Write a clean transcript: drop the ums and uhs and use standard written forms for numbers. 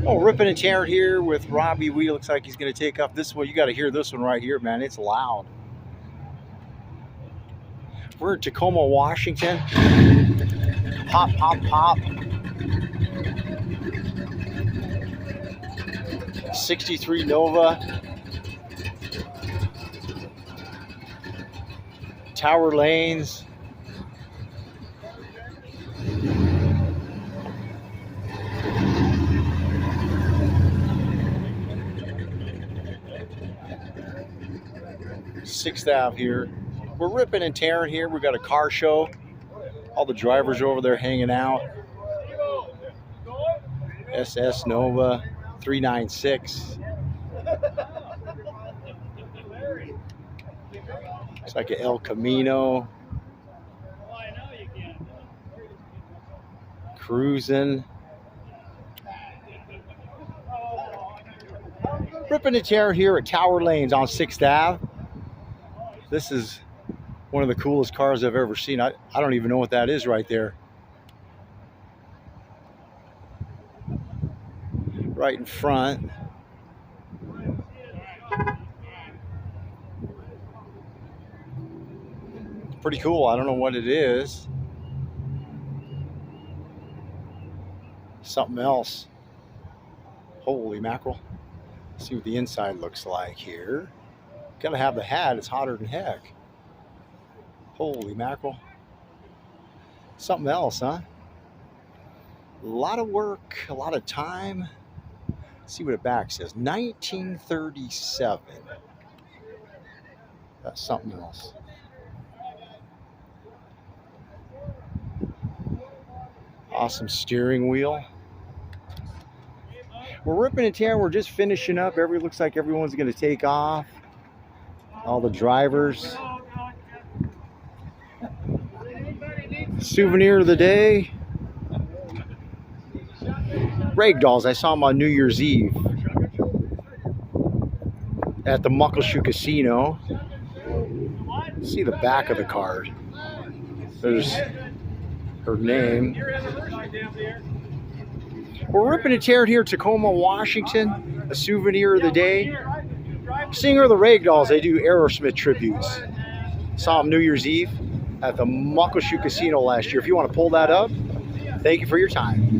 Oh, ripping and tearing here with Robbie Wee. Looks like he's going to take off this one. You got to hear this one right here, man. It's loud. We're in Tacoma, Washington. Pop, pop, pop. 63 Nova. Tower Lanes. Sixth Ave here. We're ripping and tearing here. We got a car show. All the drivers are over there hanging out. SS Nova 396. It's like an El Camino. Cruising. Ripping and tearing here at Tower Lanes on 6th Ave. This is one of the coolest cars I've ever seen. I don't even know what that is right there. Right in front. Pretty cool. I don't know what it is. Something else. Holy mackerel. Let's see what the inside looks like here. Gotta have the hat. It's hotter than heck. Holy mackerel. Something else, huh? A lot of work, a lot of time. Let's see what it back says. 1937. That's something else. Awesome steering wheel. We're ripping and tearing. We're just finishing up. Looks like everyone's going to take off. All the drivers. Souvenir of the day. Ragdolls. I saw them on New Year's Eve at the Muckleshoe Casino. See the back of the card. There's her name. We're ripping and tearing here at Tacoma, Washington. A souvenir of the day. Singer of the Ragdolls. They do Aerosmith tributes. Saw them New Year's Eve at the Muckleshoe Casino last year. If you want to pull that up, thank you for your time.